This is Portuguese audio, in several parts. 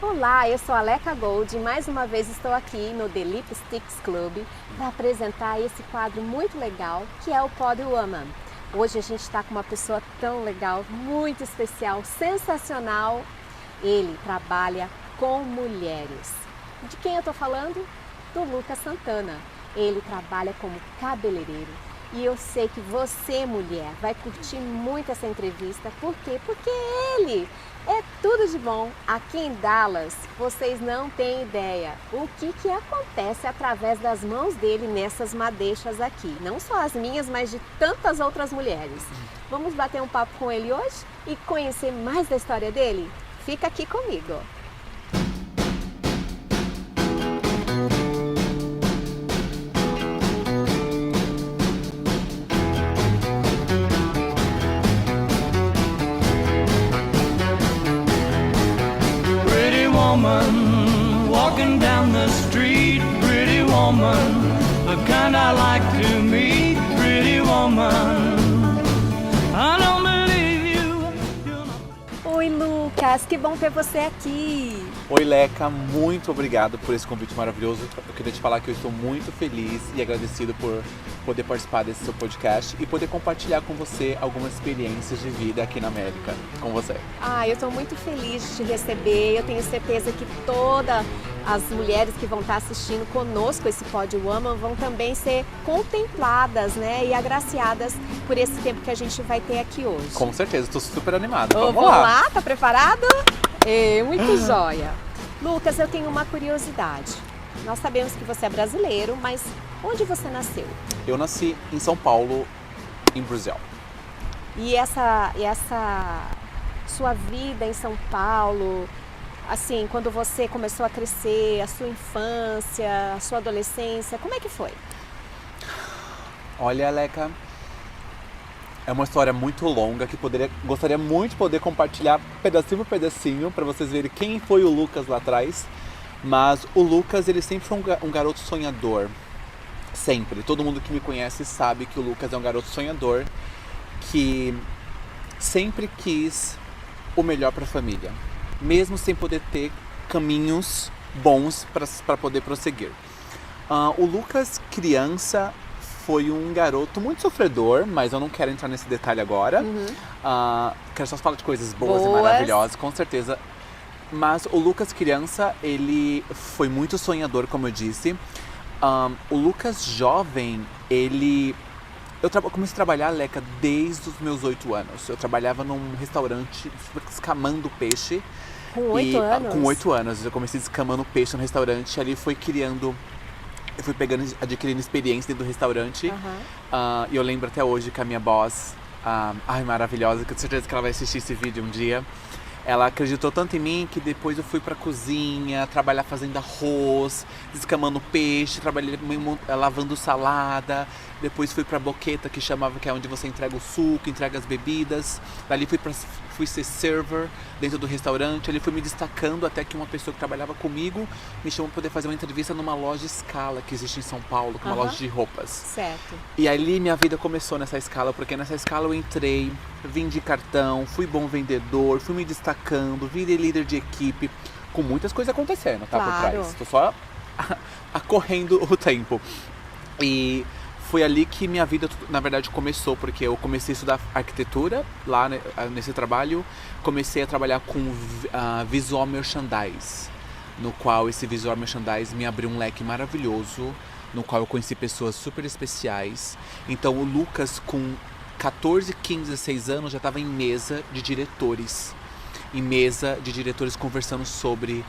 Olá, eu sou a Leca Gold e mais uma vez estou aqui no The Lipsticks Club para apresentar esse quadro muito legal que é o Pod Woman. Hoje a gente está com uma pessoa tão legal, muito especial, sensacional. Ele trabalha com mulheres. De quem eu estou falando? Do Lucas Santana. Ele trabalha como cabeleireiro. E eu sei que você, mulher, vai curtir muito essa entrevista. Por quê? Porque ele é tudo de bom. Aqui em Dallas, vocês não têm ideia o que acontece através das mãos dele nessas madeixas aqui. Não só as minhas, mas de tantas outras mulheres. Vamos bater um papo com ele hoje e conhecer mais da história dele? Fica aqui comigo. Walking down the street, pretty woman, the kind I like to meet, pretty woman. I don't believe you. Oi, Lucas, que bom ter você aqui. Oi, Leca, muito obrigado por esse convite maravilhoso. Eu queria te falar que eu estou muito feliz e agradecido por poder participar desse seu podcast e poder compartilhar com você algumas experiências de vida aqui na América, com você. Eu estou muito feliz de te receber. Eu tenho certeza que todas as mulheres que vão estar assistindo conosco esse Pod Woman vão também ser contempladas, né, e agraciadas por esse tempo que a gente vai ter aqui hoje. Com certeza, estou super animado. Vamos lá, tá preparado? Muito joia. Lucas, eu tenho uma curiosidade. Nós sabemos que você é brasileiro, mas onde você nasceu? Eu nasci em São Paulo, em Brasil. E essa sua vida em São Paulo, assim, quando você começou a crescer, a sua infância, a sua adolescência, como é que foi? Olha, Leca, é uma história muito longa que gostaria muito de poder compartilhar pedacinho por pedacinho para vocês verem quem foi o Lucas lá atrás. Mas o Lucas, ele sempre foi um garoto sonhador. Sempre. Todo mundo que me conhece sabe que o Lucas é um garoto sonhador que sempre quis o melhor para a família, mesmo sem poder ter caminhos bons para poder prosseguir. O Lucas, criança, foi um garoto muito sofredor, mas eu não quero entrar nesse detalhe agora. Quero só falar de coisas boas e maravilhosas, com certeza. Mas o Lucas, criança, ele foi muito sonhador, como eu disse. O Lucas, jovem, eu comecei a trabalhar, Leca, desde os meus 8 anos. Eu trabalhava num restaurante descamando peixe. Com 8 anos? Com 8 anos. Eu comecei descamando peixe no restaurante. Ali foi criando... Eu fui adquirindo experiência dentro do restaurante. E eu lembro até hoje que a minha boss, maravilhosa, que eu tenho certeza que ela vai assistir esse vídeo um dia. Ela acreditou tanto em mim que depois eu fui pra cozinha, trabalhar fazendo arroz, descamando peixe, trabalhei lavando salada. Depois fui pra boqueta, que é onde você entrega o suco, entrega as bebidas. Dali fui ser server dentro do restaurante. Ali fui me destacando até que uma pessoa que trabalhava comigo me chamou para poder fazer uma entrevista numa loja Scala que existe em São Paulo, que é uma loja de roupas. Certo. E ali minha vida começou nessa escala, porque nessa escala eu entrei, vendi cartão, fui bom vendedor, fui me destacando, virei líder de equipe, com muitas coisas acontecendo, tá? Claro. Por trás. Tô só acorrendo o tempo. E foi ali que minha vida, na verdade, começou, porque eu comecei a estudar arquitetura lá nesse trabalho. Comecei a trabalhar com visual merchandise, no qual esse visual merchandise me abriu um leque maravilhoso, no qual eu conheci pessoas super especiais. Então o Lucas, com 14, 15, 16 anos, já estava em mesa de diretores. Conversando sobre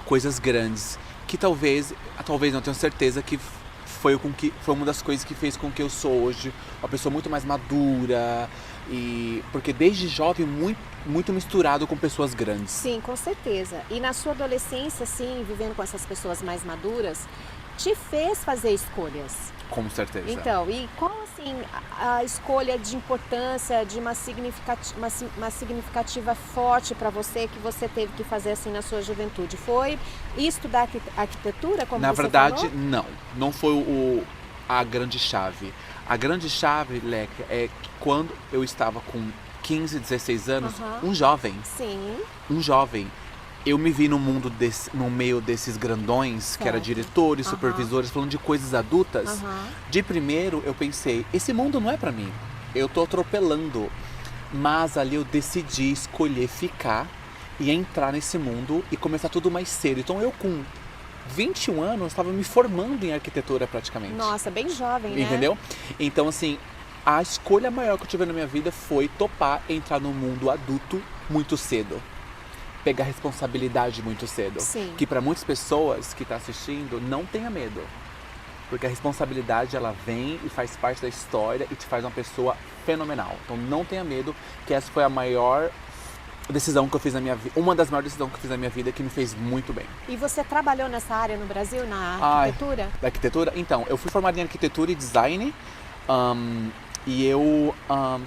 coisas grandes, que talvez não, tenho certeza que foi uma das coisas que fez com que eu sou hoje uma pessoa muito mais madura, e porque desde jovem muito misturado com pessoas grandes. Sim, com certeza. E na sua adolescência, assim, vivendo com essas pessoas mais maduras, te fez fazer escolhas. Com certeza. Então, e qual, assim, a escolha de importância, de uma significativa forte para você que você teve que fazer, assim, na sua juventude? Foi estudar arquitetura, como Na você verdade, falou? não foi a grande chave. A grande chave, Leca, é que quando eu estava com 15, 16 anos, um jovem, eu me vi no meio desses grandões, que era Certo. diretores, supervisores, falando de coisas adultas. De primeiro, eu pensei, esse mundo não é pra mim. Eu tô atropelando. Mas ali eu decidi escolher ficar e entrar nesse mundo e começar tudo mais cedo. Então eu com 21 anos estava me formando em arquitetura praticamente. Nossa, bem jovem, né? Entendeu? Então assim, a escolha maior que eu tive na minha vida foi topar entrar no mundo adulto muito cedo. Pegar responsabilidade muito cedo. Sim. Que para muitas pessoas que estão assistindo, não tenha medo. Porque a responsabilidade, ela vem e faz parte da história e te faz uma pessoa fenomenal. Então não tenha medo, que essa foi a maior decisão que eu fiz na minha vida. Uma das maiores decisões que eu fiz na minha vida, que me fez muito bem. E você trabalhou nessa área no Brasil, na arquitetura? Da arquitetura? Então, eu fui formado em arquitetura e design. E eu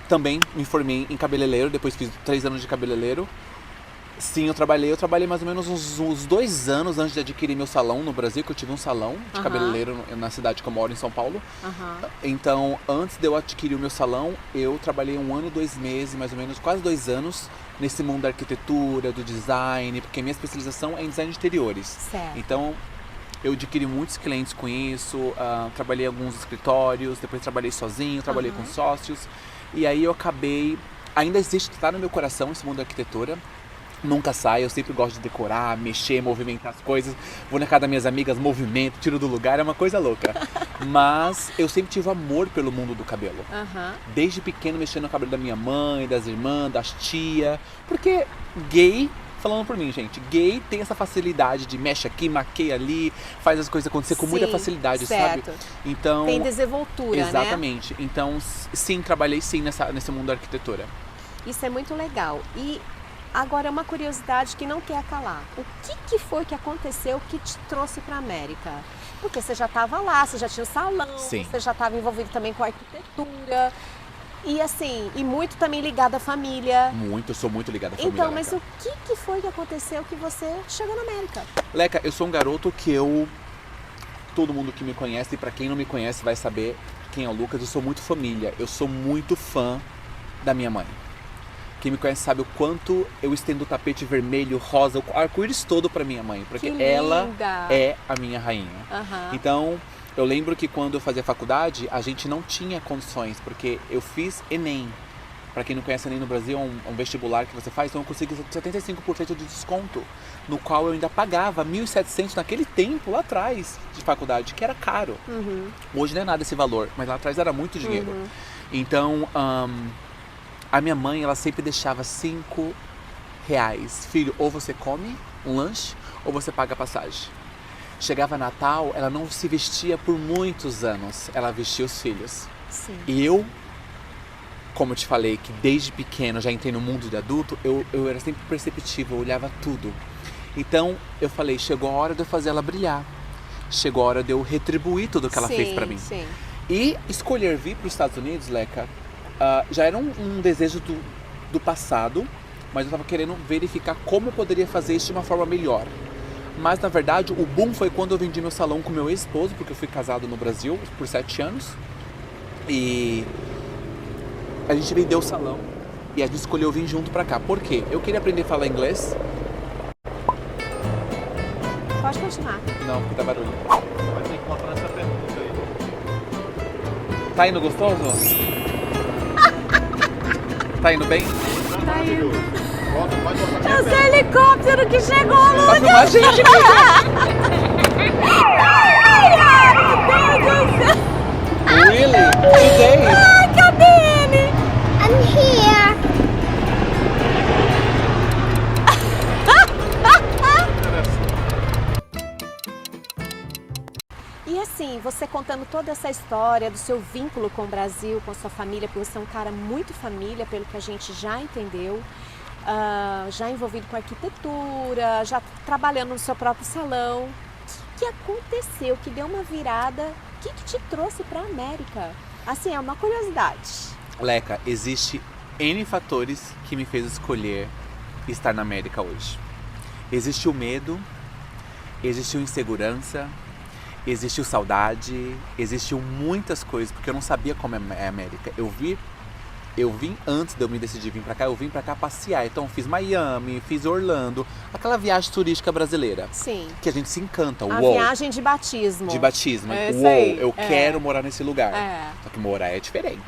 também me formei em cabeleireiro, depois fiz 3 anos de cabeleireiro. Sim, eu trabalhei mais ou menos uns 2 anos antes de adquirir meu salão no Brasil, que eu tive um salão de cabeleireiro na cidade que eu moro, em São Paulo. Então, antes de eu adquirir o meu salão, eu trabalhei 1 ano e 2 meses, mais ou menos, quase 2 anos, nesse mundo da arquitetura, do design, porque minha especialização é em design de interiores. Certo. Então, eu adquiri muitos clientes com isso, trabalhei em alguns escritórios, depois trabalhei sozinho, trabalhei com sócios. E aí eu acabei... Ainda existe, tá no meu coração esse mundo da arquitetura. Nunca sai, eu sempre gosto de decorar, mexer, movimentar as coisas. Vou na casa das minhas amigas, movimento, tiro do lugar, é uma coisa louca. Mas eu sempre tive amor pelo mundo do cabelo. Desde pequeno mexendo no cabelo da minha mãe, das irmãs, das tias. Porque gay, falando por mim, gente, gay tem essa facilidade de mexe aqui, maqueia ali, faz as coisas acontecer com muita facilidade, certo. sabe? Então, tem desenvoltura, exatamente. Então, sim, trabalhei sim nesse mundo da arquitetura. Isso é muito legal. E agora, uma curiosidade que não quer calar. O que foi que aconteceu que te trouxe para a América? Porque você já estava lá, você já tinha o salão, Sim. você já estava envolvido também com a arquitetura. E assim, e muito também ligado à família. Muito, eu sou muito ligado à família. Então, mas Leca. o que foi que aconteceu que você chegou na América? Leca, eu sou um garoto que todo mundo que me conhece, e pra quem não me conhece vai saber quem é o Lucas, eu sou muito família. Eu sou muito fã da minha mãe. Quem me conhece sabe o quanto eu estendo o tapete vermelho, rosa, o arco-íris todo pra minha mãe. Porque ela é a minha rainha. Então, eu lembro que quando eu fazia faculdade, a gente não tinha condições, porque eu fiz Enem. Pra quem não conhece, Enem no Brasil é um vestibular que você faz, então eu consegui 75% de desconto, no qual eu ainda pagava 1.700 naquele tempo, lá atrás, de faculdade, que era caro. Hoje não é nada esse valor, mas lá atrás era muito dinheiro. Então, a minha mãe, ela sempre deixava R$5. Filho, ou você come um lanche, ou você paga a passagem. Chegava Natal, ela não se vestia por muitos anos, ela vestia os filhos. Sim. E eu, como eu te falei, que desde pequeno já entrei no mundo de adulto, eu era sempre perceptivo, eu olhava tudo. Então, eu falei, chegou a hora de eu fazer ela brilhar. Chegou a hora de eu retribuir tudo que ela fez pra mim. Sim. E escolher vir para os Estados Unidos, Leca, já era um desejo do passado, mas eu estava querendo verificar como eu poderia fazer isso de uma forma melhor. Mas, na verdade, o boom foi quando eu vendi meu salão com meu ex-esposo, porque eu fui casado no Brasil por 7 anos. E a gente vendeu o salão e a gente escolheu vir junto pra cá. Por quê? Eu queria aprender a falar inglês. Pode continuar. Não, porque tá barulho. Vai ter que comprar essa pergunta aí. Tá indo gostoso? Tá indo bem? Tá indo. Pode botar minha É o pergunta. seu helicóptero que chegou, Tá Lucas! filmando a gente, Ai, meu Deus do céu! Really? Today? Ai, cadê ele? I'm here. E assim, você contando toda essa história do seu vínculo com o Brasil, com a sua família, porque você é um cara muito família, pelo que a gente já entendeu, já envolvido com arquitetura, já trabalhando no seu próprio salão. O que aconteceu que deu uma virada? O que te trouxe para a América? Assim, é uma curiosidade. Leca, existe N fatores que me fez escolher estar na América hoje. Existiu medo, existiu insegurança, existiu saudade, existiu muitas coisas, porque eu não sabia como é a América. Eu vi eu vim antes de eu me decidir vir pra cá, eu vim pra cá passear. Então fiz Miami, fiz Orlando, aquela viagem turística brasileira. Sim. Que a gente se encanta, A uou. viagem de batismo. De batismo. É isso Uou, aí. eu quero morar nesse lugar. É. Só que morar é diferente.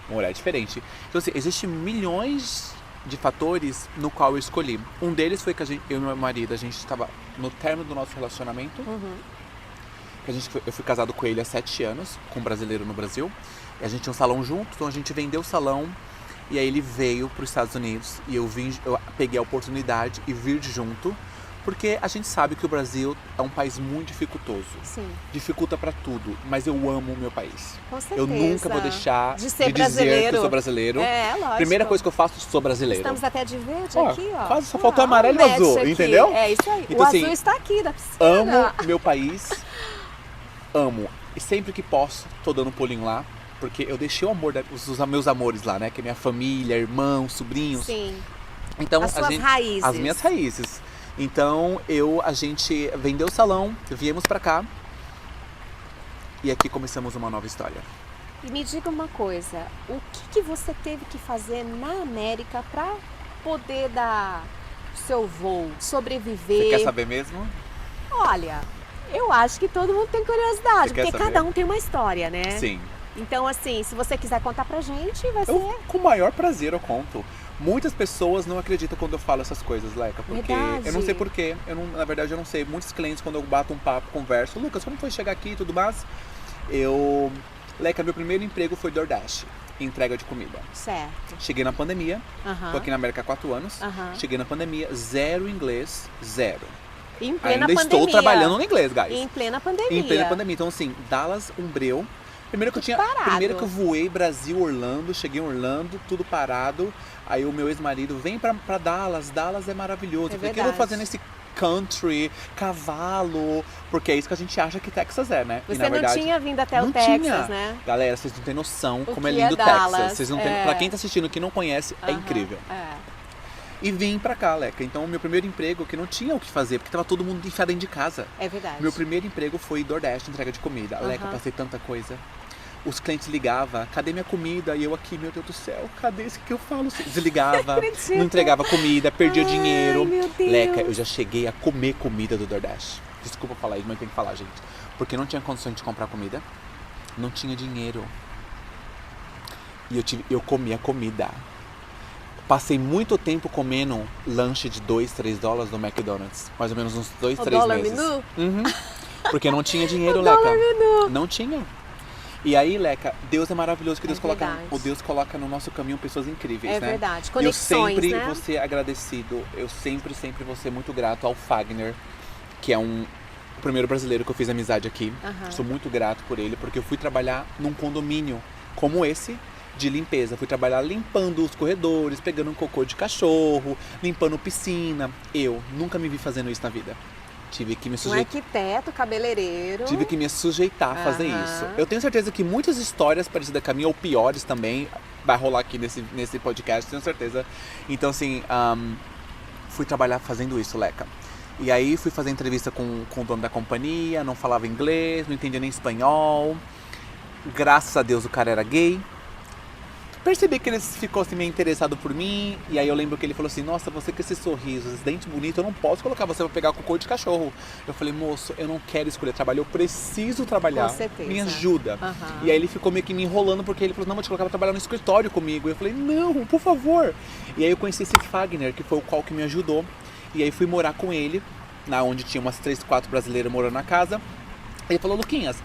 Morar é diferente. Então assim, existem milhões de fatores no qual eu escolhi. Um deles foi que eu e meu marido, a gente estava no término do nosso relacionamento. Eu fui casado com ele há 7 anos, com um brasileiro no Brasil. E a gente tinha um salão junto, então a gente vendeu o salão. E aí ele veio para os Estados Unidos e eu peguei a oportunidade e vir junto. Porque a gente sabe que o Brasil é um país muito dificultoso. Sim. Dificulta pra tudo, mas eu amo o meu país. Com certeza. Eu nunca vou deixar de ser dizer brasileiro. que eu sou brasileiro. É, lógico. Primeira coisa que eu faço, sou brasileiro. Estamos até de verde Ó, aqui, ó. quase só faltou amarelo e match azul, aqui. entendeu? É isso aí. Então, o assim, azul está aqui da piscina. Amo meu país, amo. E sempre que posso, tô dando um pulinho lá. Porque eu deixei o amor os meus amores lá, né? Que é minha família, irmãos, sobrinhos. Sim. Então, As suas raízes. As minhas raízes. Então, a gente vendeu o salão, viemos pra cá. E aqui começamos uma nova história. E me diga uma coisa, o que você teve que fazer na América para poder dar o seu voo, sobreviver? Você quer saber mesmo? Olha, eu acho que todo mundo tem curiosidade, Você quer porque saber? cada um tem uma história, né? Sim. Então, assim, se você quiser contar pra gente, vai ser... Com o maior prazer eu conto. Muitas pessoas não acreditam quando eu falo essas coisas, Leca, porque Verdade. eu não sei porquê. Na verdade, eu não sei. Muitos clientes, quando eu bato um papo, converso, Lucas, como foi chegar aqui e tudo mais? Leca, meu primeiro emprego foi DoorDash, entrega de comida. Certo. Cheguei na pandemia, Aham. tô aqui na América há 4 anos. Aham. Cheguei na pandemia, zero inglês, zero. Em plena Ainda pandemia. estou trabalhando no inglês, guys. Em plena pandemia. Em plena pandemia. Então, assim, Dallas, Umbreu. Primeiro que eu voei Brasil, Orlando, cheguei em Orlando, tudo parado. Aí o meu ex-marido vem pra Dallas, Dallas é maravilhoso. É Eu falei, o que eu vou verdade. fazer nesse country, cavalo? Porque é isso que a gente acha que Texas é, né? Você e, na verdade, não tinha vindo até o não Texas, tinha. né? Galera, vocês não têm noção como é que lindo é Texas. Dallas, Vocês não têm... Pra quem tá assistindo que não conhece, é Aham, incrível. É. E vim pra cá, Leca. Então, o meu primeiro emprego, que não tinha o que fazer, porque tava todo mundo enfiado dentro de casa. É verdade. Meu primeiro emprego foi DoorDash, entrega de comida. Leca, Aham. passei tanta coisa. Os clientes ligavam, cadê minha comida? E eu aqui, meu Deus do céu, cadê isso que eu falo? Desligava, acredito. não entregava comida, perdia Ai, dinheiro. meu Deus. Leca, eu já cheguei a comer comida do DoorDash. Desculpa falar isso, mas tem que falar, gente. Porque não tinha condições de comprar comida, não tinha dinheiro. E eu comia comida. Passei muito tempo comendo lanche de $2, $3 no McDonald's. Mais ou menos uns 2, O 3 dólar meses. menu? Uhum. Porque não tinha dinheiro, O Leca. dólar menu. Não tinha. E aí, Leca, Deus é maravilhoso que É verdade. Deus coloca no nosso caminho pessoas incríveis, É né? verdade. Eu Conexões, sempre né? vou ser agradecido, eu sempre vou ser muito grato ao Fagner, que é o primeiro brasileiro que eu fiz amizade aqui. Aham. Sou muito grato por ele, porque eu fui trabalhar num condomínio como esse, de limpeza. Fui trabalhar limpando os corredores, pegando um cocô de cachorro, limpando piscina. Eu nunca me vi fazendo isso na vida. Tive que me Um sujeitar. arquiteto, cabeleireiro. Tive que me sujeitar a fazer Aham. isso. Eu tenho certeza que muitas histórias parecidas com a minha, ou piores também, vai rolar aqui nesse podcast, tenho certeza. Então, assim, fui trabalhar fazendo isso, Leca. E aí fui fazer entrevista com o dono da companhia, não falava inglês, não entendia nem espanhol. Graças a Deus o cara era gay. Percebi que ele ficou assim meio interessado por mim. E aí eu lembro que ele falou assim, nossa, você com esse sorriso, esse dente bonito, eu não posso colocar você pra pegar cocô de cachorro. Eu falei, moço, eu não quero escolher trabalho, eu preciso trabalhar. Com certeza. Me ajuda. Aham. E aí ele ficou meio que me enrolando, porque ele falou, não, vou te colocar pra trabalhar no escritório comigo. Eu falei, não, por favor. E aí eu conheci esse Fagner, que foi o qual que me ajudou. E aí fui morar com ele, onde tinha umas 3, 4 brasileiras morando na casa. Ele falou, Luquinhas,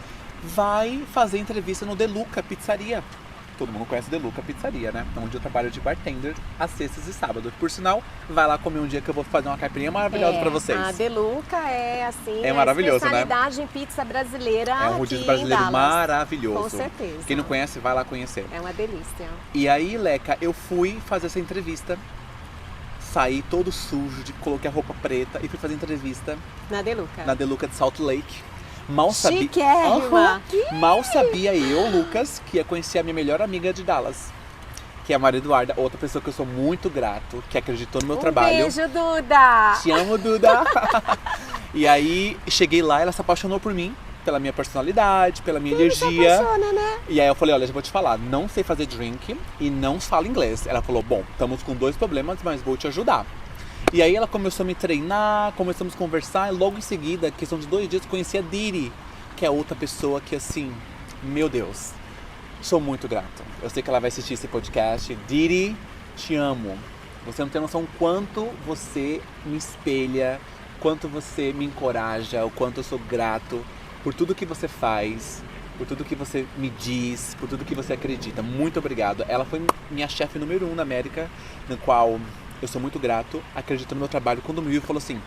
vai fazer entrevista no Deluca Pizzaria. Todo mundo conhece Deluca Pizzaria, né? Onde eu trabalho de bartender às sextas e sábados. Por sinal, vai lá comer um dia que eu vou fazer uma caipirinha maravilhosa pra vocês. A Deluca é assim, É maravilhoso, né? a especialidade em pizza brasileira É um aqui rodízio em brasileiro Dallas. maravilhoso. Com certeza. Quem não conhece, vai lá conhecer. É uma delícia. E aí, Leca, eu fui fazer essa entrevista. Saí todo sujo, coloquei a roupa preta e fui fazer entrevista Na Deluca. na Deluca de Salt Lake. Mal sabia. Chiquérrima. Mal sabia eu, Lucas, que ia conhecer a minha melhor amiga de Dallas. Que é a Maria Eduarda, outra pessoa que eu sou muito grato, que acreditou no meu trabalho. Beijo, Duda! Te amo, Duda! E aí, cheguei lá, ela se apaixonou por mim. pela minha personalidade, pela minha Ele se energia. apaixona, né? E aí eu falei, olha, já vou te falar, não sei fazer drink e não falo inglês. Ela falou, bom, estamos com 2 problemas, mas vou te ajudar. E aí ela começou a me treinar, começamos a conversar e logo em seguida, questão de 2 dias, conheci a Diri, que é outra pessoa que assim, meu Deus, sou muito grato. Eu sei que ela vai assistir esse podcast. Diri, te amo. Você não tem noção o quanto você me espelha, quanto você me encoraja, o quanto eu sou grato por tudo que você faz, por tudo que você me diz, por tudo que você acredita. Muito obrigado. Ela foi minha chefe número 1 na América, no qual eu sou muito grato, acredita no meu trabalho. Quando me viu, falou assim,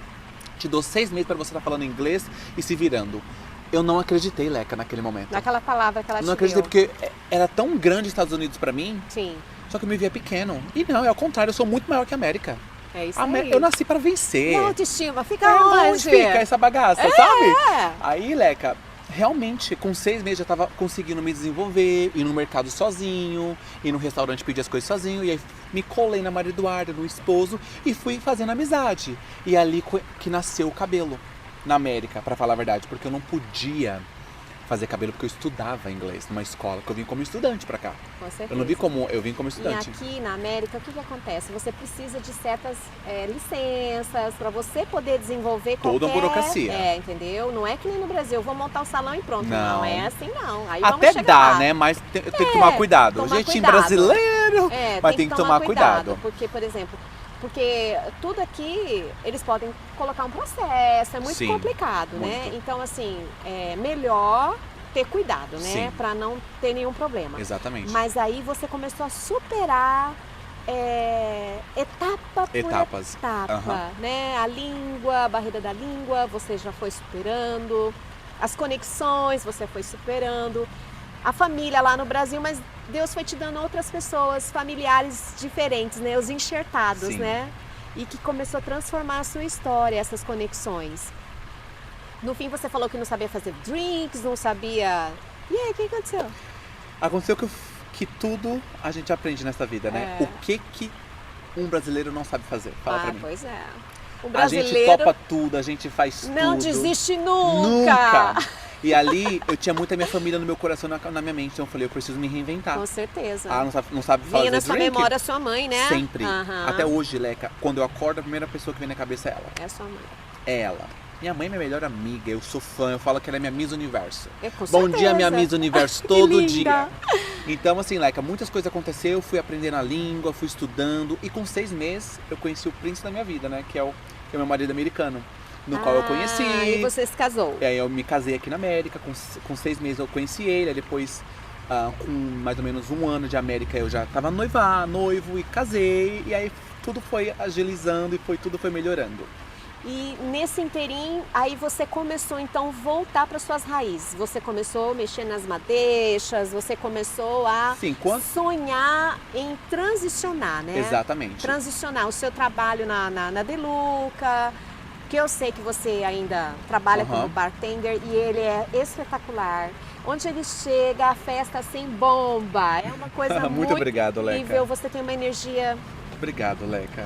te dou 6 meses para você estar falando inglês e se virando. Eu não acreditei, Leca, naquele momento. Naquela palavra que ela te Não acreditei deu. porque era tão grande os Estados Unidos pra mim, Sim, só que eu me via pequeno. E não, é ao contrário, eu sou muito maior que a América. é isso A aí. Eu nasci pra vencer. Não, autoestima, fica Onde onde? fica essa bagaça, sabe? É. Aí, Leca, realmente, com 6 meses já tava conseguindo me desenvolver, ir no mercado sozinho, ir no restaurante pedir as coisas sozinho. E aí me colei na Maria Eduarda, no esposo, e fui fazendo amizade. E ali que nasceu o cabelo, na América, pra falar a verdade. Porque eu não podia fazer cabelo porque eu estudava inglês numa escola, que eu vim como estudante pra cá. Com certeza. Eu não vim como, eu vim como estudante. E aqui na América, o que acontece? Você precisa de certas licenças para você poder desenvolver Toda uma burocracia. Entendeu? Não é que nem no Brasil, eu vou montar um salão e pronto. Não. Não é assim, não. Aí vamos Até chegar dá, lá. né? Mas tem que tomar cuidado. tomar Jeitinho cuidado. brasileiro, mas tem que tomar cuidado. Porque, por exemplo, tudo aqui, eles podem colocar um processo, é muito Sim, complicado, né? muito. Então, assim, é melhor ter cuidado, né? Sim. Para não ter nenhum problema. Exatamente. Mas aí você começou a superar etapa por Etapas. etapa, Aham. né? A língua, a barreira da língua, você já foi superando. As conexões, você foi superando. A família lá no Brasil, mas Deus foi te dando outras pessoas, familiares diferentes, né? Os enxertados, Sim. né? E que começou a transformar a sua história, essas conexões. No fim, você falou que não sabia fazer drinks, não sabia... E aí, o que aconteceu? Aconteceu que tudo a gente aprende nessa vida, né? É. O que um brasileiro não sabe fazer? Fala pra mim. Pois é. O A gente brasileiro topa tudo, a gente faz não tudo. desiste Nunca! E ali, eu tinha muita minha família no meu coração, na minha mente. Então eu falei, eu preciso me reinventar. Com certeza. Ah, não sabe fazer Vinha na sua drink? memória a sua mãe, né? Sempre. Aham. Até hoje, Leca, quando eu acordo, a primeira pessoa que vem na cabeça é ela. É a sua mãe. É ela. Minha mãe é minha melhor amiga, eu sou fã, eu falo que ela é minha Miss Universo. Com Bom dia, certeza. minha Miss Universo, Que todo linda. dia. Então, assim, Leca, muitas coisas aconteceram, eu fui aprendendo a língua, fui estudando. E com 6 meses, eu conheci o príncipe da minha vida, né? Que é o meu marido americano, no qual eu conheci. E você se casou. E aí eu me casei aqui na América, com 6 meses eu conheci ele, aí depois, com mais ou menos 1 ano de América, eu já tava noivo e casei. E aí tudo foi agilizando e tudo foi melhorando. E nesse inteirinho, aí você começou então a voltar para suas raízes. Você começou a mexer nas madeixas, você começou a Sim, sonhar em transicionar, né? Exatamente. Transicionar o seu trabalho na Deluca, que eu sei que você ainda trabalha como bartender e ele é espetacular. Onde ele chega, a festa assim bomba. É uma coisa Muito muito obrigado, Leca. incrível. Você tem uma energia... Obrigado, Leca.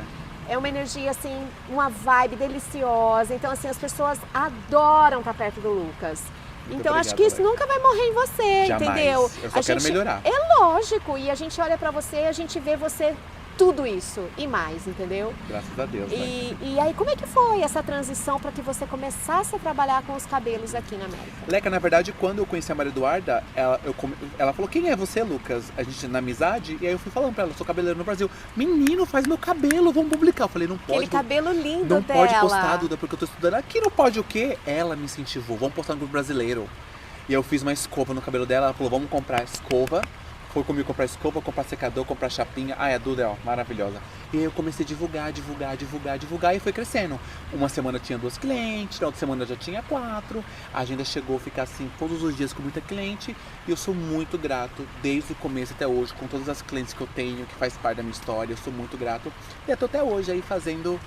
É uma energia, assim, uma vibe deliciosa. Então, assim, as pessoas adoram estar perto do Lucas. Muito Então, acho obrigado, que isso Leca. nunca vai morrer em você, Jamais. entendeu? Eu só quero melhorar. É lógico. E a gente olha pra você e a gente vê você tudo isso e mais, entendeu? Graças a Deus, Leca. E aí, como é que foi essa transição para que você começasse a trabalhar com os cabelos aqui na América? Leca, na verdade, quando eu conheci a Maria Eduarda, ela falou, quem é você, Lucas? A gente na amizade, e aí eu fui falando pra ela, sou cabeleireiro no Brasil. Menino, faz meu cabelo, vamos publicar. Eu falei, não pode. Aquele cabelo lindo Não dela. pode postar, Duda, porque eu tô estudando. Aqui não pode o quê? Ela me incentivou, vamos postar no grupo brasileiro. E eu fiz uma escova no cabelo dela, ela falou, vamos comprar escova. Foi comigo comprar escova, comprar secador, comprar chapinha. Ai, a Duda é maravilhosa. E aí eu comecei a divulgar e foi crescendo. Uma semana eu tinha 2 clientes, na outra semana eu já tinha 4. A agenda chegou a ficar assim todos os dias com muita cliente. E eu sou muito grato, desde o começo até hoje, com todas as clientes que eu tenho, que faz parte da minha história. Eu sou muito grato. E eu tô até hoje aí fazendo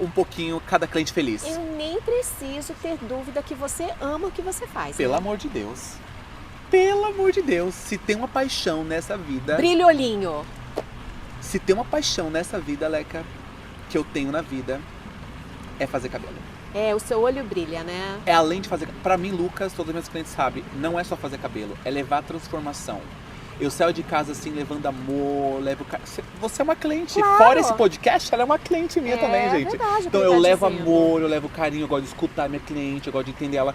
um pouquinho cada cliente feliz. Eu nem preciso ter dúvida que você ama o que você faz. Pelo né? amor de Deus. Pelo amor de Deus, se tem uma paixão nessa vida... Brilho olhinho. Se tem uma paixão nessa vida, Leca, que eu tenho na vida, é fazer cabelo. É, o seu olho brilha, né? É além de fazer... Pra mim, Lucas, todos os meus clientes sabem, não é só fazer cabelo, é levar transformação. Eu saio de casa assim, levando amor, levo... Você é uma cliente. Claro. Fora esse podcast, ela é uma cliente minha também, gente. Verdade, Então eu levo dizendo. amor, eu levo carinho, eu gosto de escutar minha cliente, eu gosto de entender ela.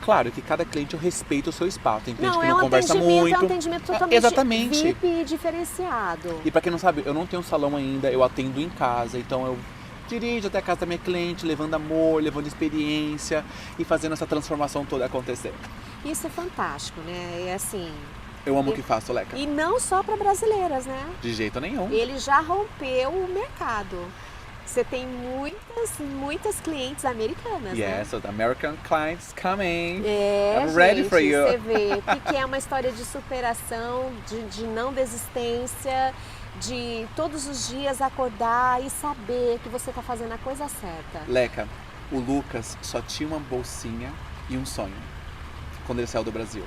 Claro que cada cliente eu respeito o seu espaço. Tem cliente Não, que é não um conversa atendimento, muito. é um atendimento totalmente Exatamente. VIP e diferenciado. E pra quem não sabe, eu não tenho salão ainda, eu atendo em casa, então eu dirijo até a casa da minha cliente, levando amor, levando experiência e fazendo essa transformação toda acontecer. Isso é fantástico, né? É assim... Eu amo o que faço, Leca. E não só para brasileiras, né? De jeito nenhum. Ele já rompeu o mercado. Você tem muitas clientes americanas, né? Yes, so the American clients coming. É, I'm ready gente, for you. você vê o que é uma história de superação, de não desistência, de todos os dias acordar e saber que você está fazendo a coisa certa. Leca, o Lucas só tinha uma bolsinha e um sonho quando ele saiu do Brasil.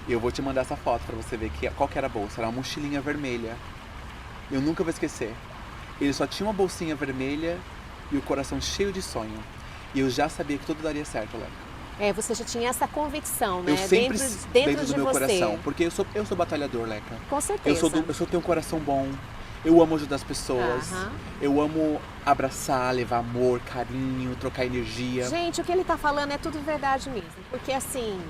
E eu vou te mandar essa foto pra você ver qual que era a bolsa. Era uma mochilinha vermelha. Eu nunca vou esquecer. Ele só tinha uma bolsinha vermelha e o coração cheio de sonho. E eu já sabia que tudo daria certo, Leca. É, você já tinha essa convicção, né? Eu sempre dentro do de meu você. coração. Porque eu sou batalhador, Leca. Com certeza. Eu tenho um coração bom. Eu amo ajudar as pessoas. Aham. Eu amo abraçar, levar amor, carinho, trocar energia. Gente, o que ele tá falando é tudo verdade mesmo. Porque assim,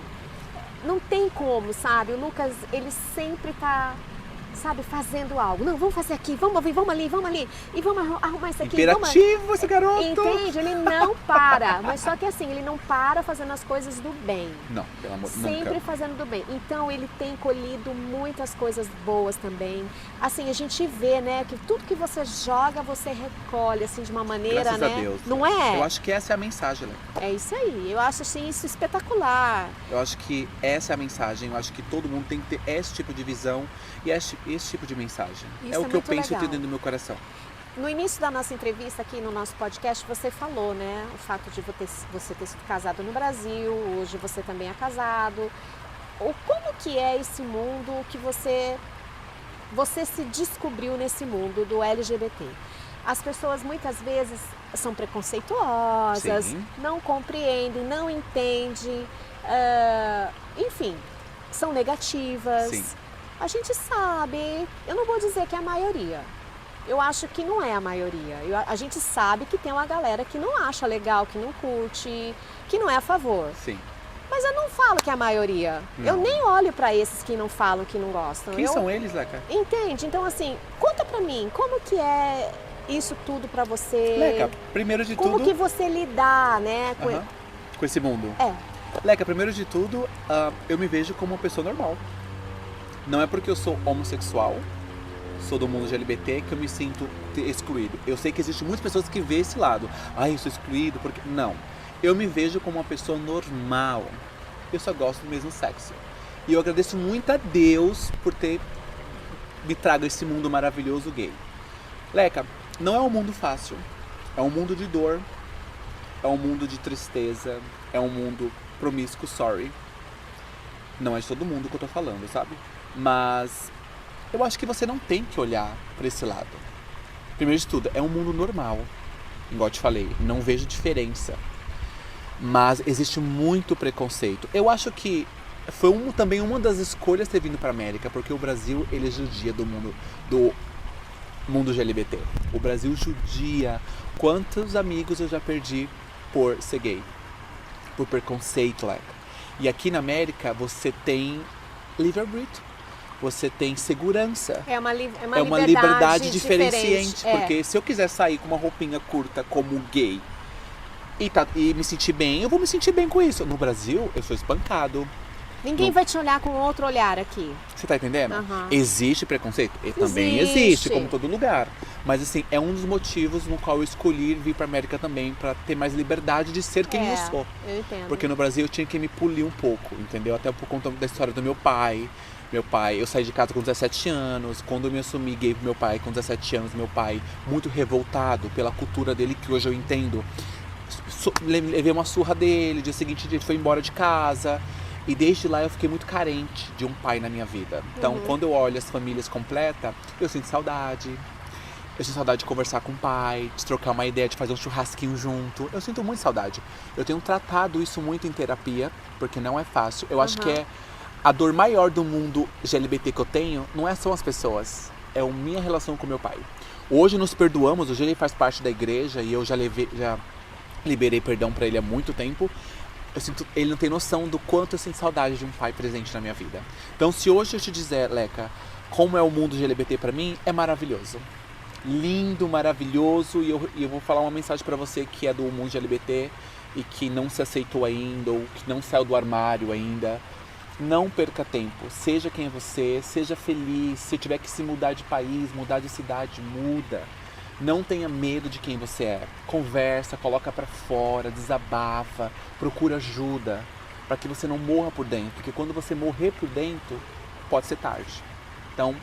não tem como, sabe? O Lucas, ele sempre tá, sabe, fazendo algo. Não, vamos fazer aqui, vamos ali. E vamos arrumar isso aqui. Imperativo esse garoto! Entende? Ele não para. Mas só que assim, ele não para fazendo as coisas do bem. Não, pelo amor de Sempre Deus. fazendo do bem. Então ele tem colhido muitas coisas boas também. Assim, a gente vê, né, que tudo que você joga, você recolhe, assim, de uma maneira, Graças né? a Deus. Não é? Eu acho que essa é a mensagem, Leca. É isso aí. Eu acho assim, isso espetacular. Eu acho que essa é a mensagem. Eu acho que todo mundo tem que ter esse tipo de visão e esse tipo de mensagem. Isso é o é que eu muito penso e legal. tenho dentro do meu coração. No início da nossa entrevista aqui no nosso podcast, você falou, né? O fato de você ter sido casado no Brasil, hoje você também é casado. Ou como que é esse mundo que você se descobriu nesse mundo do LGBT? As pessoas muitas vezes são preconceituosas, Sim. não compreendem, não entendem, enfim, são negativas. Sim. A gente sabe, eu não vou dizer que é a maioria. Eu acho que não é a maioria. A gente sabe que tem uma galera que não acha legal, que não curte, que não é a favor. Sim. Mas eu não falo que é a maioria. Não. Eu nem olho pra esses que não falam, que não gostam. Quem são eles, Leca? Entende? Então assim, conta pra mim, como que é isso tudo pra você? Leca, primeiro de Como tudo... que você lidar, né? Aham. Com esse mundo. É. Leca, primeiro de tudo, eu me vejo como uma pessoa normal. Não é porque eu sou homossexual, sou do mundo de LGBT, que eu me sinto excluído. Eu sei que existem muitas pessoas que vê esse lado. Ai, eu sou excluído porque... Não. Eu me vejo como uma pessoa normal. Eu só gosto do mesmo sexo. E eu agradeço muito a Deus por ter me trago esse mundo maravilhoso gay. Leca, não é um mundo fácil. É um mundo de dor. É um mundo de tristeza. É um mundo promíscuo, sorry. Não é de todo mundo que eu tô falando, sabe? Mas eu acho que você não tem que olhar para esse lado. Primeiro de tudo, é um mundo normal. Igual eu te falei, não vejo diferença. Mas existe muito preconceito. Eu acho que foi também uma das escolhas ter vindo para América, porque o Brasil, ele judia do mundo LGBT. O Brasil judia. Quantos amigos eu já perdi por ser gay? Por preconceito, Leca. E aqui na América você tem livre-arbítrio. Você tem segurança. É uma liberdade diferenciante. É. Porque se eu quiser sair com uma roupinha curta como gay e me sentir bem, eu vou me sentir bem com isso. No Brasil, eu sou espancado. Ninguém vai te olhar com outro olhar aqui. Você tá entendendo? Aham. Existe preconceito? E também existe, como todo lugar. Mas assim, é um dos motivos no qual eu escolhi vir pra América também, pra ter mais liberdade de ser quem eu sou. Eu entendo. Porque no Brasil eu tinha que me polir um pouco, entendeu? Até por conta da história do meu pai. Eu saí de casa com 17 anos. Quando eu me assumi gay pro meu pai com 17 anos, meu pai, muito revoltado pela cultura dele, que hoje eu entendo, levei uma surra dele. Dia seguinte ele foi embora de casa. E desde lá eu fiquei muito carente de um pai na minha vida. Então, quando eu olho as famílias completas, eu sinto saudade. Eu sinto saudade de conversar com o pai, de trocar uma ideia, de fazer um churrasquinho junto. Eu sinto muito saudade. Eu tenho tratado isso muito em terapia, porque não é fácil. Eu acho que é a dor maior do mundo GLBT que eu tenho, não são as pessoas, é a minha relação com meu pai. Hoje nos perdoamos, hoje ele faz parte da igreja e eu já liberei perdão pra ele há muito tempo. Eu sinto, ele não tem noção do quanto eu sinto saudade de um pai presente na minha vida. Então se hoje eu te dizer, Leca, como é o mundo GLBT pra mim, é maravilhoso. Lindo, maravilhoso, e eu vou falar uma mensagem pra você que é do mundo LGBT e que não se aceitou ainda, ou que não saiu do armário ainda. Não perca tempo, seja quem é você, seja feliz. Se tiver que se mudar de país, mudar de cidade, muda. Não tenha medo de quem você é. Conversa, coloca pra fora, desabafa, procura ajuda, para que você não morra por dentro, porque quando você morrer por dentro, pode ser tarde. Então,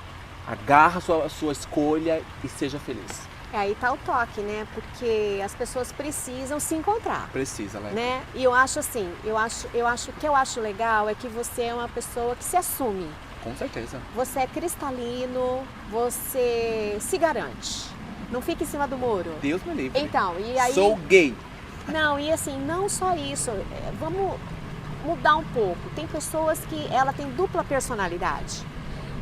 agarra a sua escolha e seja feliz. Aí tá o toque, né? Porque as pessoas precisam se encontrar. Precisa, né? E eu acho assim, o que eu acho legal é que você é uma pessoa que se assume. Com certeza. Você é cristalino, você se garante. Não fica em cima do muro. Deus me livre. Então, e aí... Sou gay. Não, e assim, não só isso. Vamos mudar um pouco. Tem pessoas que ela tem dupla personalidade.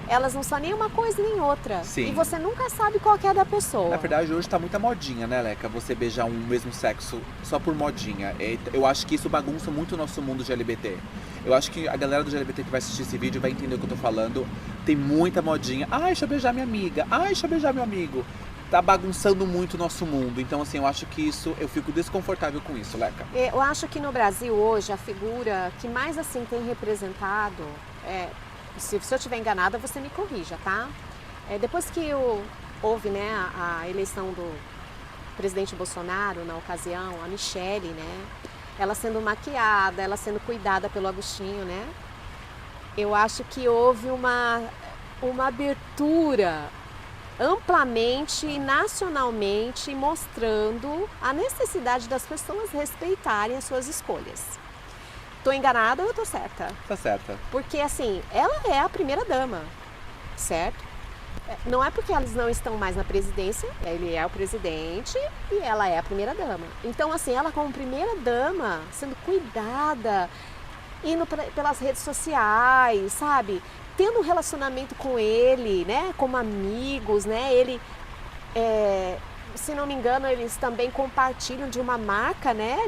Elas não são nem uma coisa nem outra. Sim. E você nunca sabe qual que é da pessoa. Na verdade, hoje tá muita modinha, né, Leca? Você beijar um mesmo sexo só por modinha. Eu acho que isso bagunça muito o nosso mundo de LGBT. Eu acho que a galera do LGBT que vai assistir esse vídeo vai entender o que eu tô falando. Tem muita modinha. Ai, deixa eu beijar minha amiga. Ai, deixa eu beijar meu amigo. Tá bagunçando muito o nosso mundo. Então, assim, eu acho que eu fico desconfortável com isso, Leca. Eu acho que no Brasil hoje, a figura que mais, assim, tem representado... Se eu estiver enganada, você me corrija, tá? Depois que houve, né, a eleição do presidente Bolsonaro, na ocasião, a Michele, né? Ela sendo maquiada, ela sendo cuidada pelo Agostinho, né? Eu acho que houve uma abertura amplamente e nacionalmente mostrando a necessidade das pessoas respeitarem as suas escolhas. Tô enganada ou eu tô certa? Tá certa. Porque assim, ela é a primeira dama, certo? Não é porque elas não estão mais na presidência, ele é o presidente e ela é a primeira dama. Então assim, ela como primeira dama, sendo cuidada, indo pelas redes sociais, sabe? Tendo um relacionamento com ele, né? Como amigos, né? Ele, se não me engano, eles também compartilham de uma marca, né?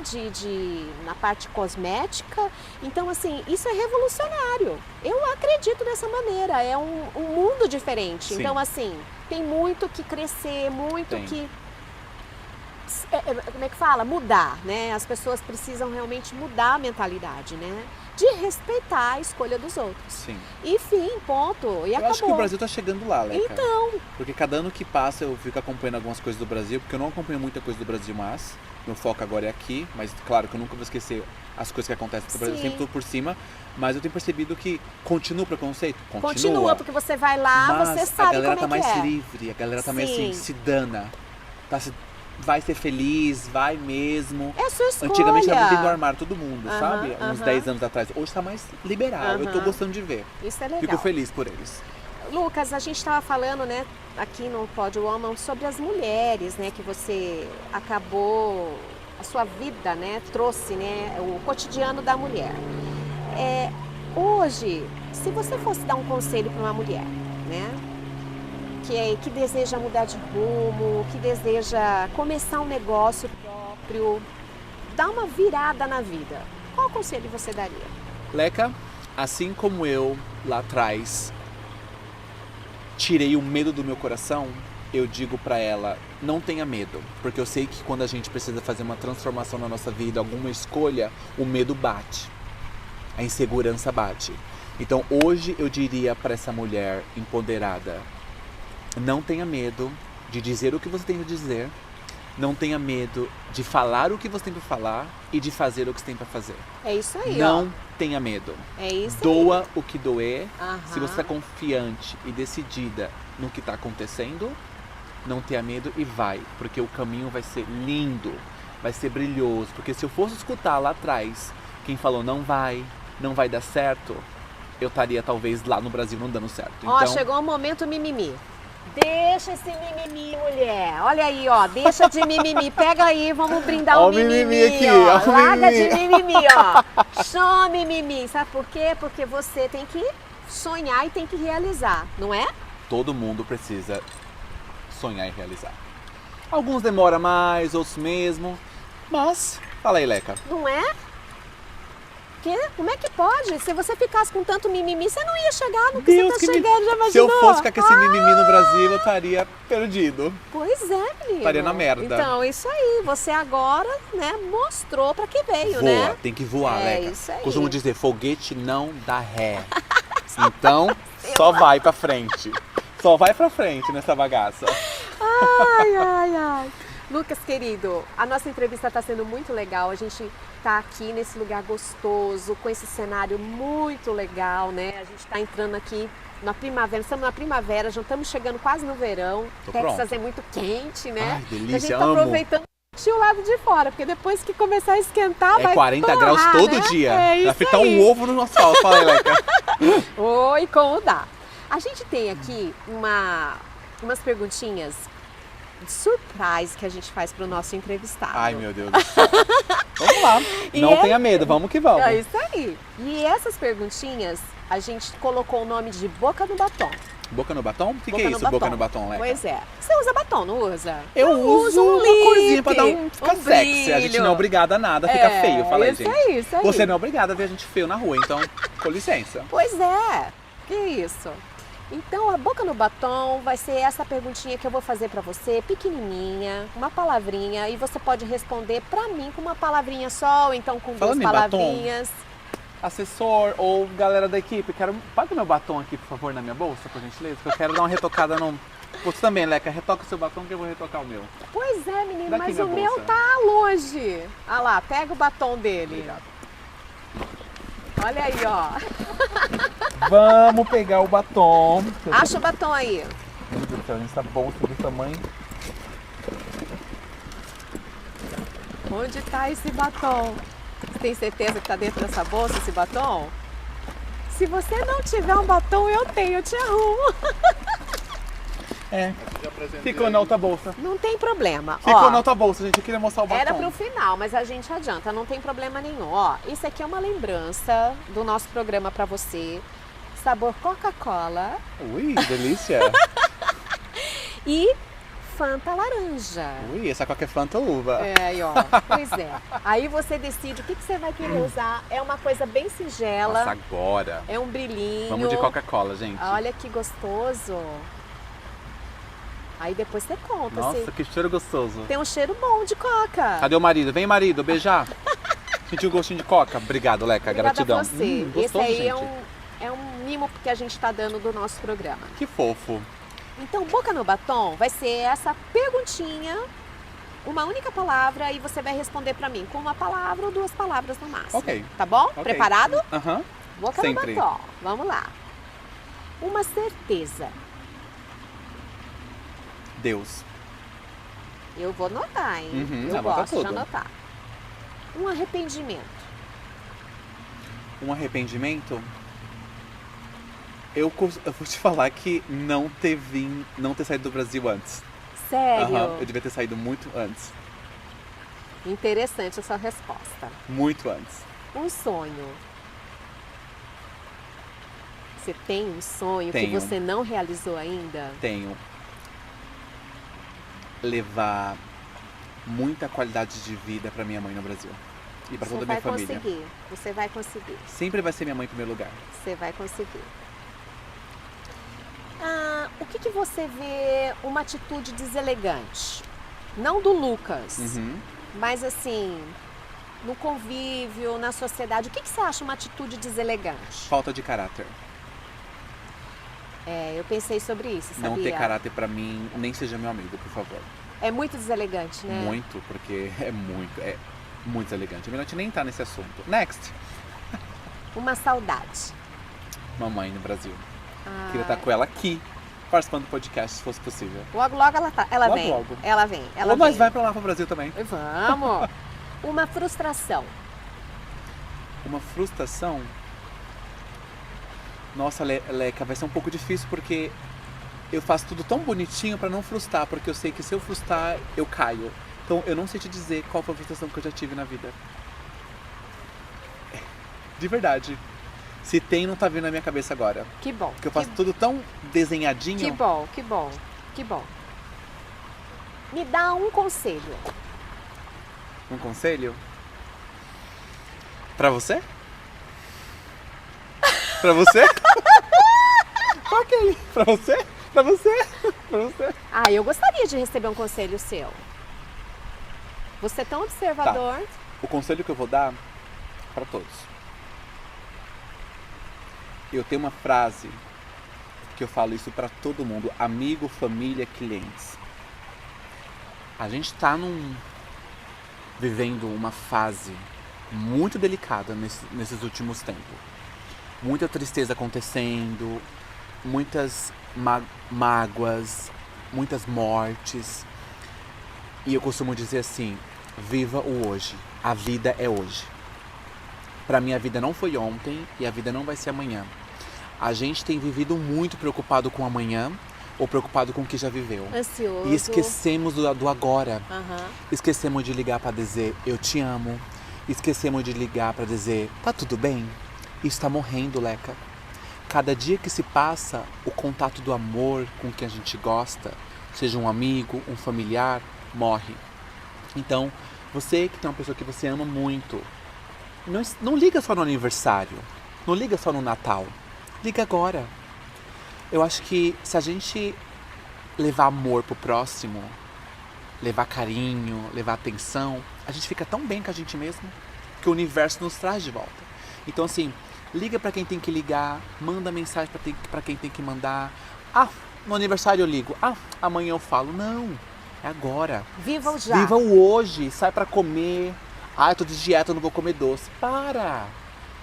Na parte cosmética. Então, assim, isso é revolucionário. Eu acredito dessa maneira. É um mundo diferente. Sim. Então, assim, tem muito que crescer, muito que... Como é que fala? Mudar, né? As pessoas precisam realmente mudar a mentalidade, né? De respeitar a escolha dos outros. Sim. E fim, ponto. E eu acabou. acho que o Brasil tá chegando lá, Leca. Então. Porque cada ano que passa eu fico acompanhando algumas coisas do Brasil, porque eu não acompanho muita coisa do Brasil, mas meu foco agora é aqui. Mas claro que eu nunca vou esquecer as coisas que acontecem no Brasil, sempre tô por cima. Mas eu tenho percebido que continua o preconceito. Continua, porque você vai lá, mas você sabe como é que é. a galera tá mais livre, a galera tá mais assim, se dana. Vai ser feliz, vai mesmo. É a sua escolha. Antigamente era dentro do armário todo mundo, sabe? Uns 10 anos atrás. Hoje tá mais liberal, eu tô gostando de ver. Isso é legal. Fico feliz por eles. Lucas, a gente estava falando, né, aqui no Pod Woman sobre as mulheres, né, que você acabou, a sua vida, né, trouxe, né, o cotidiano da mulher. Hoje, se você fosse dar um conselho para uma mulher, né, que deseja mudar de rumo, que deseja começar um negócio próprio, dar uma virada na vida, qual conselho você daria? Leca, assim como eu lá atrás tirei o medo do meu coração, eu digo pra ela, não tenha medo, porque eu sei que quando a gente precisa fazer uma transformação na nossa vida, alguma escolha, o medo bate, a insegurança bate. Então hoje eu diria pra essa mulher empoderada, não tenha medo de dizer o que você tem a dizer, não tenha medo de falar o que você tem para falar e de fazer o que você tem para fazer. É isso aí, não tenha medo. É isso Doa aí. o que doer. Aham. Se você está confiante e decidida no que está acontecendo, não tenha medo e vai, porque o caminho vai ser lindo, vai ser brilhoso. Porque se eu fosse escutar lá atrás quem falou não vai dar certo, eu estaria talvez lá no Brasil não dando certo. Ó, então, chegou o momento mimimi. Deixa esse mimimi, mulher. Olha aí, ó. Deixa de mimimi. Pega aí, vamos brindar Ó o o mimimi mimimi, aqui, ó. ó o Larga mimimi. de mimimi, ó. Chama mimimi. Sabe por quê? Porque você tem que sonhar e tem que realizar, não é? Todo mundo precisa sonhar e realizar. Alguns demoram mais, outros mesmo. Mas, fala aí, Leca. Não é? Como é que pode? Se você ficasse com tanto mimimi, você não ia chegar no que você tá chegando, já imaginou? Se eu fosse ficar com esse mimimi no Brasil, eu estaria perdido. Pois é, menino. Estaria na merda. Então, isso aí. Você agora, né, mostrou pra que veio, Voa, né? tem que voar, É Leca. isso aí. Costumo dizer, foguete não dá ré. Então, só vai pra frente. Só vai pra frente nessa bagaça. Ai, ai, ai. Lucas, querido, a nossa entrevista está sendo muito legal. A gente está aqui nesse lugar gostoso, com esse cenário muito legal, né? A gente está entrando aqui na primavera, estamos na primavera, já estamos chegando quase no verão. Tô Texas pronto. é muito quente, né? Ai, delícia, a gente está amo. aproveitando o lado de fora, porque depois que começar a esquentar, É vai 40 torrar, graus todo né? dia. É isso Vai fritar aí. um ovo no asfalto. Fala aí, Leca. Oi, como dá? A gente tem aqui umas perguntinhas de surprise que a gente faz para o nosso entrevistado. Ai, meu Deus do céu. Vamos lá. E Não é- tenha medo, vamos que vamos. É isso aí. E essas perguntinhas, a gente colocou o nome de Boca no Batom. Boca no batom? O que Boca é no isso, boca batom. no batom, Leca? Pois é. Você usa batom, não usa? Eu uso um uma lip, corzinha pra dar ficar sexy. A gente brilho. não é obrigada a nada, fica feio. Fala aí, isso gente. aí, isso aí. Você não é obrigada a ver a gente feio na rua, então, com licença. Pois é. Que isso? Então, a boca no batom vai ser essa perguntinha que eu vou fazer pra você, pequenininha, uma palavrinha, e você pode responder pra mim com uma palavrinha só, ou então com Falando duas em batom, palavrinhas. Assessor ou galera da equipe, paga meu batom aqui, por favor, na minha bolsa, por gentileza, que eu quero dar uma retocada no... Você também, Leca, retoca o seu batom que eu vou retocar o meu. Pois é, menino, Daqui mas minha o meu bolsa. tá longe. Olha lá, pega o batom dele. Obrigado. Olha aí, ó. Vamos pegar o batom. Acha o batom aí. Meu Deus do céu, essa bolsa do tamanho... Onde tá esse batom? Você tem certeza que tá dentro dessa bolsa esse batom? Se você não tiver um batom, eu tenho, eu te arrumo. É, Já apresentei. ficou na outra bolsa. Não tem problema. Ficou Ó, na outra bolsa, gente, eu queria mostrar o batom. era pro final, mas a gente adianta, não tem problema nenhum. Ó, isso aqui é uma lembrança do nosso programa pra você. Sabor Coca-Cola Ui, delícia. e Fanta laranja. Ui, essa qualquer Fanta uva. É, aí, ó. Pois é. Aí você decide o que você vai querer usar. É uma coisa bem singela. Nossa, agora. É um brilhinho. Vamos de Coca-Cola, gente. Olha que gostoso. Aí depois você conta. Nossa, se que cheiro gostoso. tem um cheiro bom de coca. Cadê o marido? Vem, marido, beijar. Sentiu o gostinho de coca? Obrigado, Leca, Obrigada gratidão. a você. Esse Gostoso, aí gente. é um mimo que a gente está dando do nosso programa. Que fofo. Então, boca no batom vai ser essa perguntinha, uma única palavra, e você vai responder para mim com uma palavra ou duas palavras no máximo. Ok. Tá bom? Ok. Preparado? Aham. Boca Sempre. no batom. Vamos lá. Uma certeza. Deus. Eu vou anotar, hein? Uhum, Eu anota gosto de tudo. anotar. Um arrependimento. Um arrependimento? Eu vou te falar que não ter saído do Brasil antes. Sério? Aham, eu devia ter saído muito antes. Interessante a sua resposta. Muito antes. Um sonho. Você tem um sonho que Tenho. você não realizou ainda? Tenho. Levar muita qualidade de vida pra minha mãe no Brasil. E pra Você toda a vai minha família. conseguir. Você vai conseguir. Sempre vai ser minha mãe em primeiro lugar. Você vai conseguir. O que você vê uma atitude deselegante? Não do Lucas, Uhum. mas assim, no convívio, na sociedade. O que você acha uma atitude deselegante? Falta de caráter. É, eu pensei sobre isso, sabia? Não ter caráter pra mim, nem seja meu amigo, por favor. É muito deselegante, né? Muito, porque é muito elegante. É melhor a gente nem entrar nesse assunto. Next. Uma saudade. Mamãe no Brasil. Ah, Queria estar com ela aqui, participando do podcast, se fosse possível. Logo, logo ela Logo, vem. logo. Ela vem. Ela Ou nós vem. vai pra lá pro Brasil também. Vamos! Uma frustração. Uma frustração. Nossa, Leca, vai ser um pouco difícil porque eu faço tudo tão bonitinho pra não frustrar, porque eu sei que se eu frustrar, eu caio. Então eu não sei te dizer qual foi a frustração que eu já tive na vida. De verdade. Se tem, não tá vindo na minha cabeça agora. Que bom. Porque eu faço tudo tão desenhadinho. Que bom, que bom, que bom. Me dá um conselho. Um conselho? Pra você? Pra você? Ok. Pra você? Pra você? Pra você? Ah, eu gostaria de receber um conselho seu. Você é tão observador. O conselho que eu vou dar pra todos. Eu tenho uma frase que eu falo isso pra todo mundo, amigo, família, clientes. A gente tá vivendo uma fase muito delicada nesses últimos tempos. Muita tristeza acontecendo, muitas mágoas, muitas mortes. E eu costumo dizer assim, viva o hoje. A vida é hoje. Pra mim a vida não foi ontem e a vida não vai ser amanhã. A gente tem vivido muito preocupado com amanhã ou preocupado com o que já viveu. Ansioso. E esquecemos do agora. Aham. Esquecemos de ligar pra dizer eu te amo. Esquecemos de ligar pra dizer tá tudo bem? Isso tá morrendo, Leca. Cada dia que se passa, o contato do amor com quem a gente gosta, seja um amigo, um familiar, morre. Então, você que tem uma pessoa que você ama muito, não liga só no aniversário, não liga só no Natal, liga agora. Eu acho que se a gente levar amor pro próximo, levar carinho, levar atenção, a gente fica tão bem com a gente mesmo que o universo nos traz de volta. Então assim, liga pra quem tem que ligar, manda mensagem pra quem tem que mandar. Ah, no aniversário eu ligo. Ah, amanhã eu falo. Não, é agora. Viva o já. Viva o hoje, sai pra comer. Ah, eu tô de dieta, eu não vou comer doce. Para!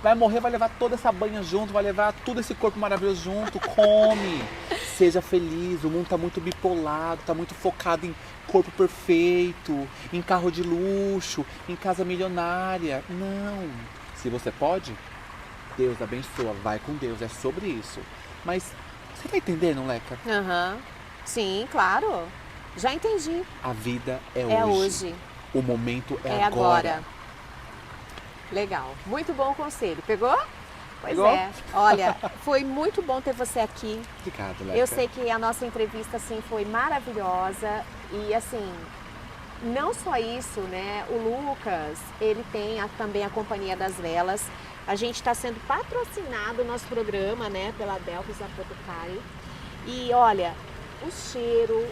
Vai morrer, vai levar toda essa banha junto, vai levar todo esse corpo maravilhoso junto. Come! Seja feliz, o mundo tá muito bipolado, tá muito focado em corpo perfeito, em carro de luxo, em casa milionária. Não! Se você pode, Deus abençoa, vai com Deus, é sobre isso. Mas você tá entendendo, Leca? Aham. Sim, claro. Já entendi. A vida é É hoje. hoje. O momento é É agora. agora. Legal. Muito bom conselho. Pegou? Pois Pegou? é. Olha, foi muito bom ter você aqui. Obrigado, Leca. Eu sei que a nossa entrevista assim foi maravilhosa e assim, não só isso, né? O Lucas, ele tem também a Companhia das Velas. A gente está sendo patrocinado o nosso programa, né, pela Delphis Apothecary. E olha, o cheiro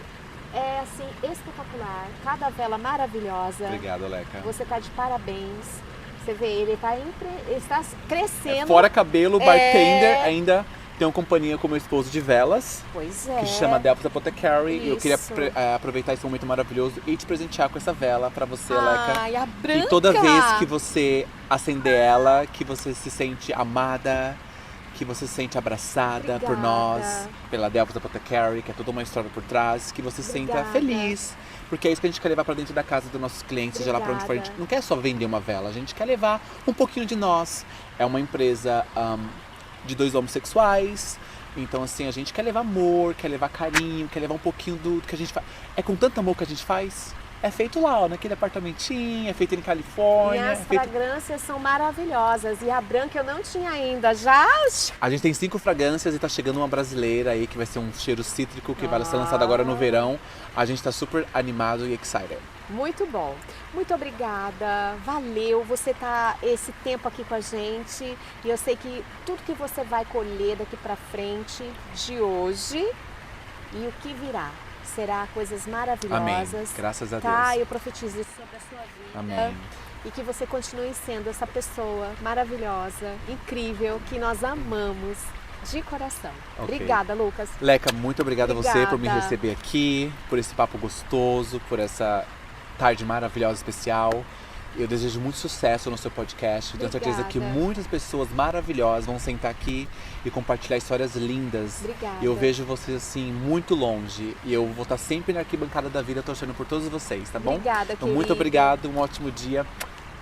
é assim espetacular, cada vela maravilhosa. Obrigado, Leca. Você tá de parabéns. Você vê, ele está crescendo. Fora cabelo, bartender, ainda tem uma companhia com meu esposo de velas, Pois é. que se chama Delphis Apothecary. E eu queria Isso. aproveitar esse momento maravilhoso e te presentear com essa vela pra você, Leca. Ai, a branca. E toda vez que você acender ela, que você se sente amada, que você se sente abraçada por Obrigada. nós, pela Delphis Apothecary, que é toda uma história por trás, que você se sinta Obrigada. feliz. Porque é isso que a gente quer levar pra dentro da casa dos nossos clientes, seja lá pra onde for. A gente não quer só vender uma vela, a gente quer levar um pouquinho de nós. É uma empresa de 2 homossexuais. Então, assim, a gente quer levar amor, quer levar carinho, quer levar um pouquinho do que a gente faz. É com tanto amor que a gente faz. É feito lá, ó, naquele apartamentinho, é feito em E Califórnia. as É feito... fragrâncias são maravilhosas. E a branca eu não tinha ainda. Já? A gente tem 5 fragrâncias e tá chegando uma brasileira aí que vai ser um cheiro cítrico que vai ser lançado agora no verão. A gente tá super animado e excited. Muito bom. Muito obrigada. Valeu você tá esse tempo aqui com a gente. E eu sei que tudo que você vai colher daqui pra frente, de hoje e o que virá, será coisas maravilhosas. Amém. Graças a Tá, Deus. eu profetizo isso sobre a sua vida. Amém. E que você continue sendo essa pessoa maravilhosa, incrível, que nós amamos de coração. Ok. Obrigada, Lucas. Leca, muito obrigada a você por me Obrigada. receber aqui, por esse papo gostoso, por essa tarde maravilhosa, especial. Eu desejo muito sucesso no seu podcast. Tenho certeza que Obrigada. muitas pessoas maravilhosas vão sentar aqui e compartilhar histórias lindas. Obrigada. Eu vejo vocês assim muito longe e eu vou estar sempre na arquibancada da vida torcendo por todos vocês, tá bom? Obrigada, Então, muito querido. obrigado, um ótimo dia.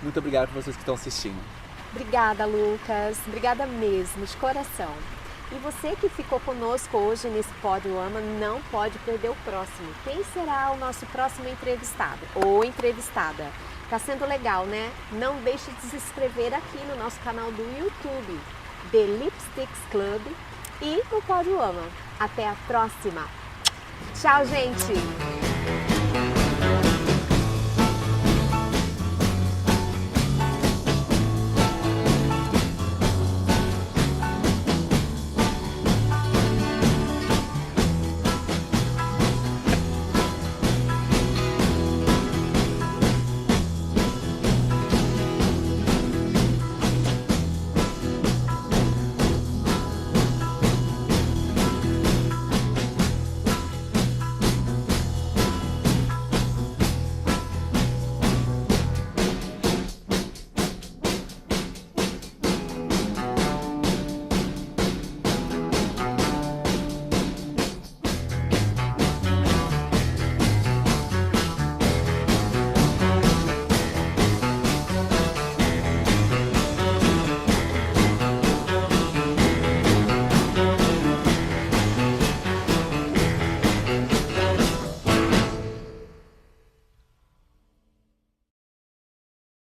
Muito obrigado por vocês que estão assistindo. Obrigada, Lucas. Obrigada mesmo, de coração. E você que ficou conosco hoje nesse Pódio Ama não pode perder o próximo. Quem será o nosso próximo entrevistado ou entrevistada? Tá sendo legal, né? Não deixe de se inscrever aqui no nosso canal do YouTube, The Lipsticks Club e no Pódio Ama. Até a próxima! Tchau, gente!